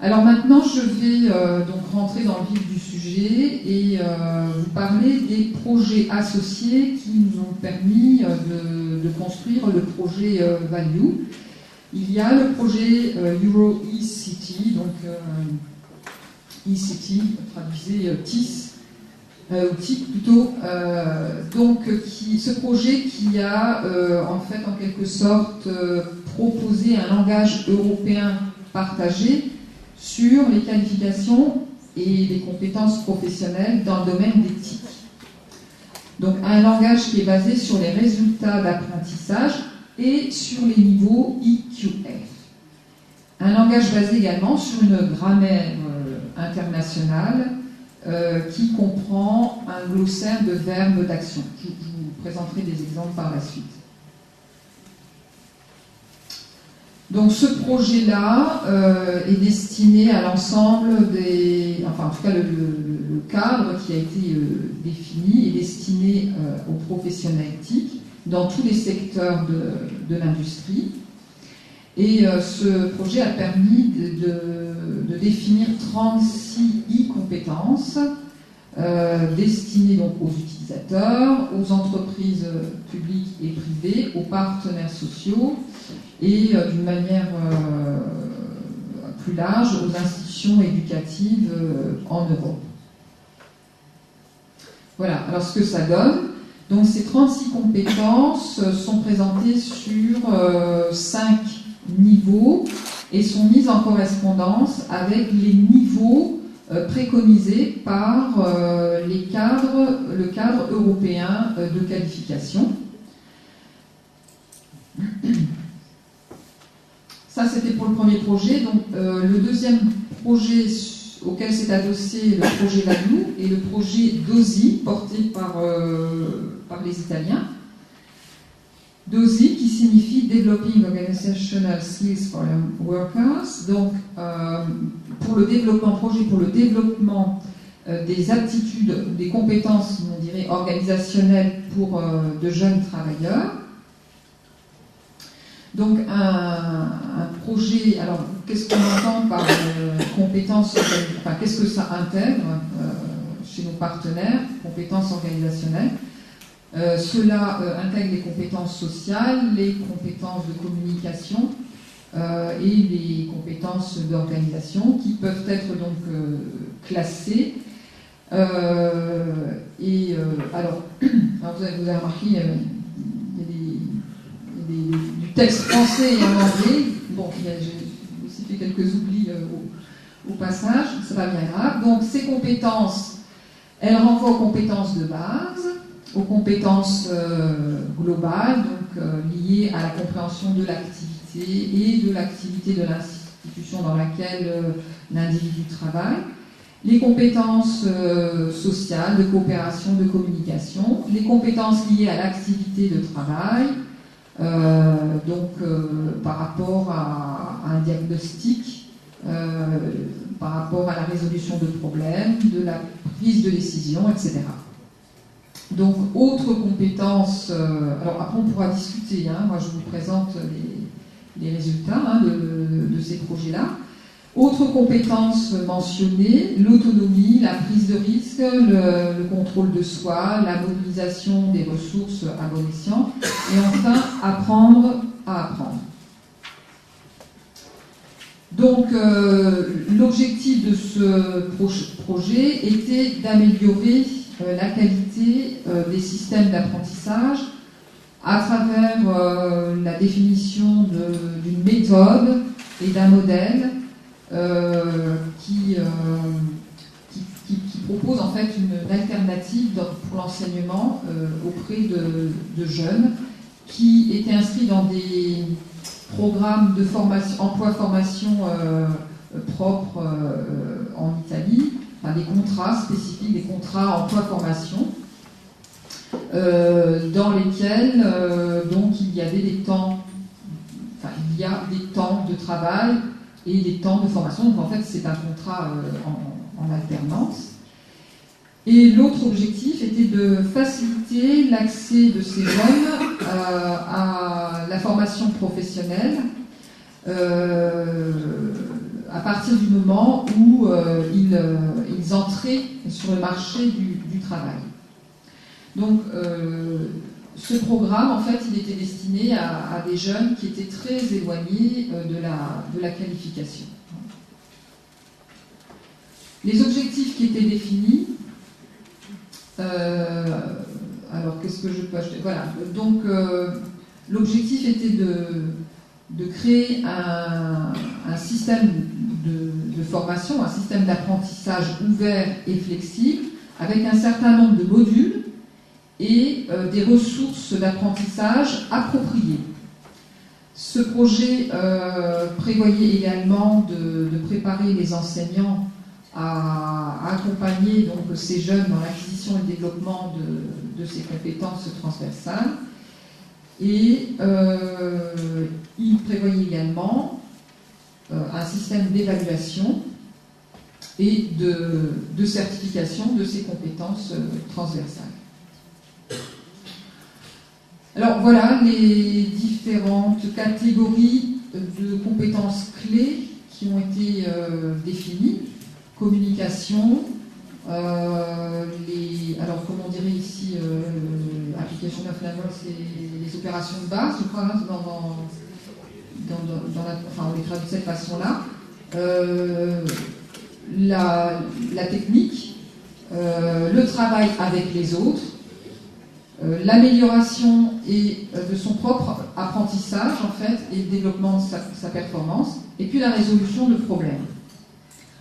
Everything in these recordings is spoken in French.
Alors maintenant, je vais donc rentrer dans le vif du sujet et vous parler des projets associés qui nous ont permis de construire le projet Value. Il y a le projet Euro eCity, donc eCity, traduisez TIS, ou TIC plutôt, ce projet qui a en fait en quelque sorte proposé un langage européen partagé sur les qualifications et les compétences professionnelles dans le domaine des TIC. Donc un langage qui est basé sur les résultats d'apprentissage et sur les niveaux IQF. Un langage basé également sur une grammaire internationale qui comprend un glossaire de verbes d'action. Je vous présenterai des exemples par la suite. Donc ce projet-là est destiné à l'ensemble des... Enfin, en tout cas, le cadre qui a été défini est destiné aux professionnels TIC dans tous les secteurs de l'industrie. Et ce projet a permis de définir 36 e-compétences destinées donc aux utilisateurs, aux entreprises publiques et privées, aux partenaires sociaux et d'une manière plus large aux institutions éducatives en Europe. Voilà, alors ce que ça donne, donc ces 36 compétences sont présentées sur 5 niveaux et sont mises en correspondance avec les niveaux préconisés par le cadre européen de qualification. Ça, c'était pour le premier projet. Donc, le deuxième projet auquel s'est adossé le projet Value et le projet DOSI, porté par les Italiens. DOSI, qui signifie Developing Organizational Skills for Workers. Donc, projet pour le développement des aptitudes, des compétences, on dirait, organisationnelles pour de jeunes travailleurs. Donc un projet, alors qu'est-ce qu'on entend par compétences, enfin qu'est-ce que ça intègre chez nos partenaires, compétences organisationnelles. Cela intègre les compétences sociales, les compétences de communication et les compétences d'organisation qui peuvent être donc classées. Alors vous avez remarqué, il y a du texte français et en anglais. Bon, j'ai aussi fait quelques oublis au passage, c'est pas bien grave. Donc ces compétences, elles renvoient aux compétences de base, aux compétences globales, donc liées à la compréhension de l'activité et de l'activité de l'institution dans laquelle l'individu travaille. Les compétences sociales, de coopération, de communication, les compétences liées à l'activité de travail, par rapport à un diagnostic, par rapport à la résolution de problèmes, de la prise de décision, etc. Donc, autres compétences, alors après on pourra discuter, moi je vous présente les résultats de ces projets-là. Autres compétences mentionnées, l'autonomie, la prise de risque, le contrôle de soi, la mobilisation des ressources à bon escient, et enfin, apprendre à apprendre. Donc, l'objectif de ce projet était d'améliorer la qualité des systèmes d'apprentissage à travers la définition d'une méthode et d'un modèle qui propose en fait une alternative pour l'enseignement auprès de jeunes qui étaient inscrits dans des programmes de formation, emploi-formation propres en Italie, enfin, des contrats spécifiques, des contrats emploi-formation, dans lesquels donc il y avait des temps, enfin il y a des temps de travail et des temps de formation. Donc en fait c'est un contrat en alternance. Et l'autre objectif était de faciliter l'accès de ces jeunes à la formation professionnelle à partir du moment où ils entraient sur le marché du travail. Donc, ce programme, en fait, il était destiné à des jeunes qui étaient très éloignés de la qualification. Les objectifs qui étaient définis, alors qu'est-ce que je peux ajouter? Voilà, donc l'objectif était de créer un système de formation, un système d'apprentissage ouvert et flexible, avec un certain nombre de modules et des ressources d'apprentissage appropriées. Ce projet prévoyait également de préparer les enseignants à accompagner donc ces jeunes dans l'acquisition et le développement de ces compétences transversales. Et il prévoyait également un système d'évaluation et de certification de ces compétences transversales. Alors voilà les différentes catégories de compétences clés qui ont été définies. Communication, alors comme on dirait ici, application of level, c'est les opérations de base, je crois, on les traduit de cette façon-là. La technique, le travail avec les autres, l'amélioration de son propre apprentissage, en fait, et le développement de sa performance, et puis la résolution de problèmes.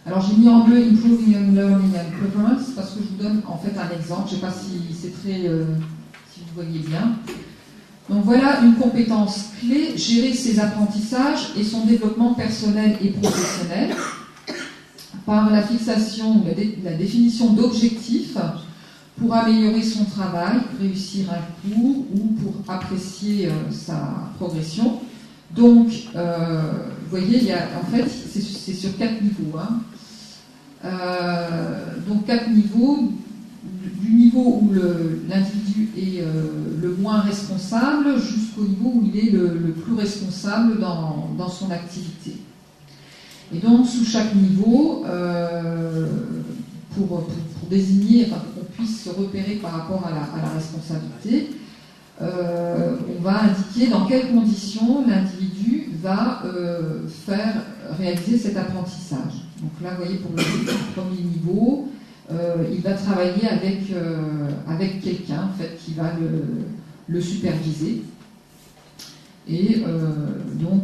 Alors j'ai mis en bleu Improving Young Learning and Performance parce que je vous donne en fait un exemple, je ne sais pas si c'est très, si vous voyez bien. Donc voilà une compétence clé, gérer ses apprentissages et son développement personnel et professionnel par la fixation, la définition d'objectifs pour améliorer son travail, réussir un cours ou pour apprécier sa progression. Donc, vous voyez, en fait, c'est sur 4 niveaux. Hein. Donc 4 niveaux, du niveau où l'individu est le moins responsable jusqu'au niveau où il est le plus responsable dans son activité. Et donc sous chaque niveau, pour désigner, enfin, pour qu'on puisse se repérer par rapport à la responsabilité, on va indiquer dans quelles conditions l'individu va faire réaliser cet apprentissage. Donc là, vous voyez, pour le premier niveau, il va travailler avec quelqu'un en fait, qui va le superviser. Et donc,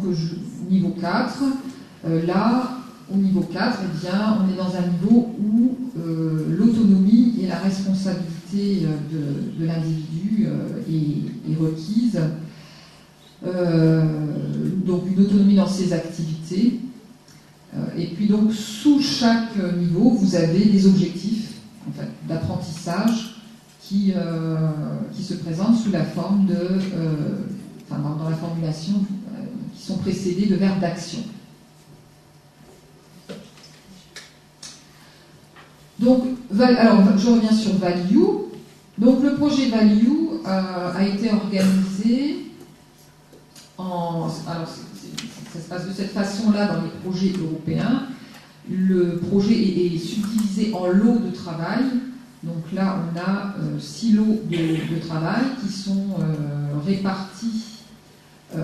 niveau 4, là, au niveau 4, eh bien, on est dans un niveau où l'autonomie et la responsabilité de l'individu est requise. Donc une autonomie dans ses activités. Et puis donc sous chaque niveau, vous avez des objectifs en fait, d'apprentissage qui se présentent sous la forme dans la formulation, qui sont précédés de verbes d'action. Donc, alors, je reviens sur Value. Donc, le projet Value a été organisé alors, ça se passe de cette façon-là dans les projets européens. Le projet est subdivisé en lots de travail. Donc là, on a 6 lots de travail qui sont répartis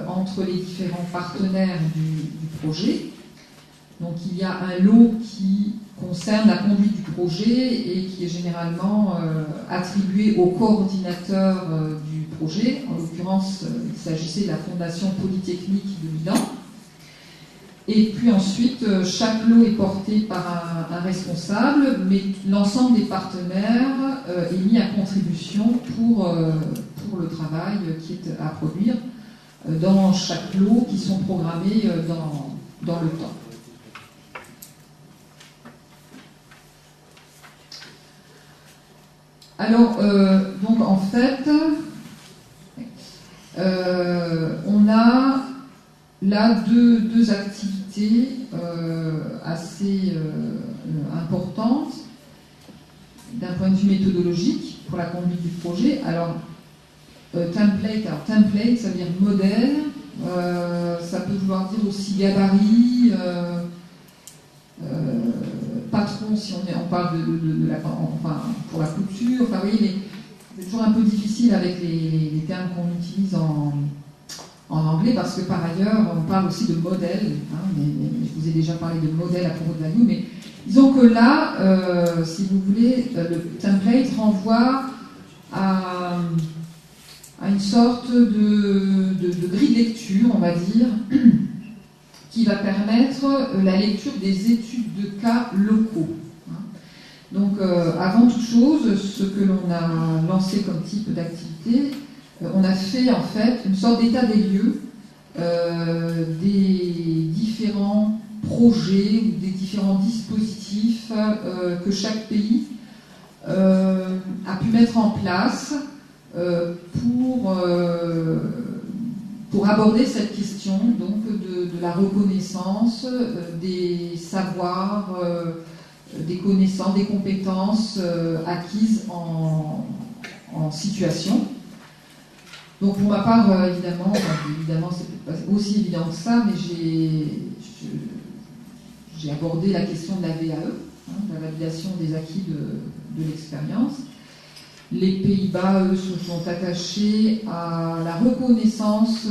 entre les différents partenaires du projet. Donc il y a un lot qui concerne la conduite du projet et qui est généralement attribué au coordinateur du projet. En l'occurrence, il s'agissait de la Fondation Polytechnique de Milan. Et puis ensuite, chaque lot est porté par un responsable, mais l'ensemble des partenaires est mis à contribution pour le travail qui est à produire dans chaque lot qui sont programmés dans le temps. Alors, donc en fait, on a là deux activités assez importantes d'un point de vue méthodologique pour la conduite du projet. Alors, template, ça veut dire modèle, ça peut vouloir dire aussi gabarit, patron, si on parle enfin, pour la couture, enfin, oui, mais c'est toujours un peu difficile avec les termes qu'on utilise en anglais, parce que par ailleurs, on parle aussi de modèle, hein, mais je vous ai déjà parlé de modèle à propos de value, mais disons que là, si vous voulez, le template renvoie à une sorte de grille de lecture, on va dire, qui va permettre la lecture des études de cas locaux. Donc, avant toute chose, ce que l'on a lancé comme type d'activité, on a fait en fait une sorte d'état des lieux des différents projets ou des différents dispositifs que chaque pays a pu mettre en place pour aborder cette question donc de la reconnaissance des savoirs, des connaissances, des compétences acquises en situation. Donc pour ma part, évidemment c'est pas aussi évident que ça, mais j'ai abordé la question de la VAE, de la validation des acquis de l'expérience. Les Pays-Bas, eux, se sont attachés à la reconnaissance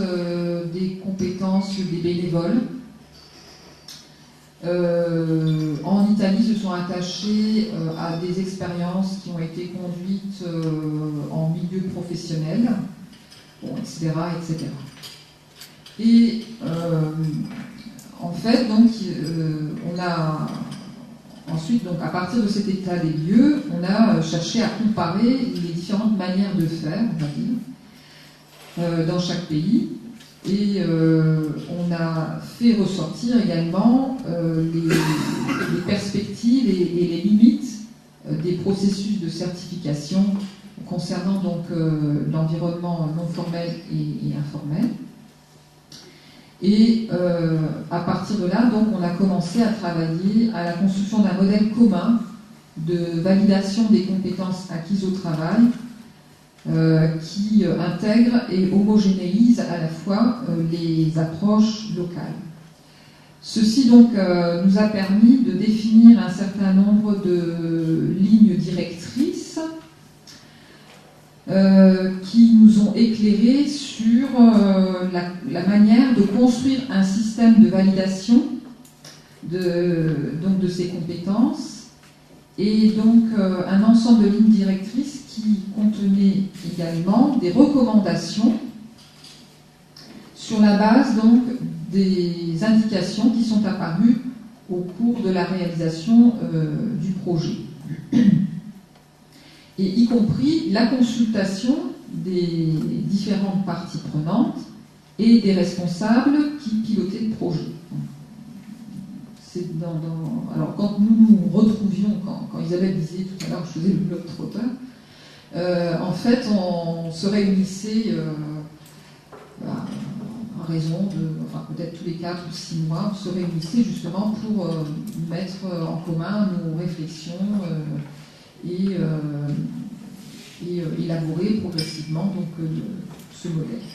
des compétences des bénévoles. En Italie, se sont attachés à des expériences qui ont été conduites en milieu professionnel, bon, etc., etc. Et en fait, donc, on a ensuite, donc, à partir de cet état des lieux, on a cherché à comparer les différentes manières de faire, on va dire, dans chaque pays. Et on a fait ressortir également les perspectives et les limites des processus de certification concernant donc l'environnement non formel et informel. Et à partir de là, donc, on a commencé à travailler à la construction d'un modèle commun de validation des compétences acquises au travail qui intègre et homogénéise à la fois les approches locales. Ceci donc nous a permis de définir un certain nombre de lignes directrices qui nous ont éclairés sur la manière de construire un système de validation de ces compétences, et donc un ensemble de lignes directrices qui contenaient également des recommandations sur la base donc des indications qui sont apparues au cours de la réalisation du projet. Et y compris la consultation des différentes parties prenantes et des responsables qui pilotaient le projet. Alors quand nous nous retrouvions, quand Isabelle disait tout à l'heure que je faisais le globe-trotteur, en fait on se réunissait à raison de, enfin peut-être tous les 4 ou 6 mois, on se réunissait justement pour mettre en commun nos réflexions et élaborer progressivement donc, ce modèle.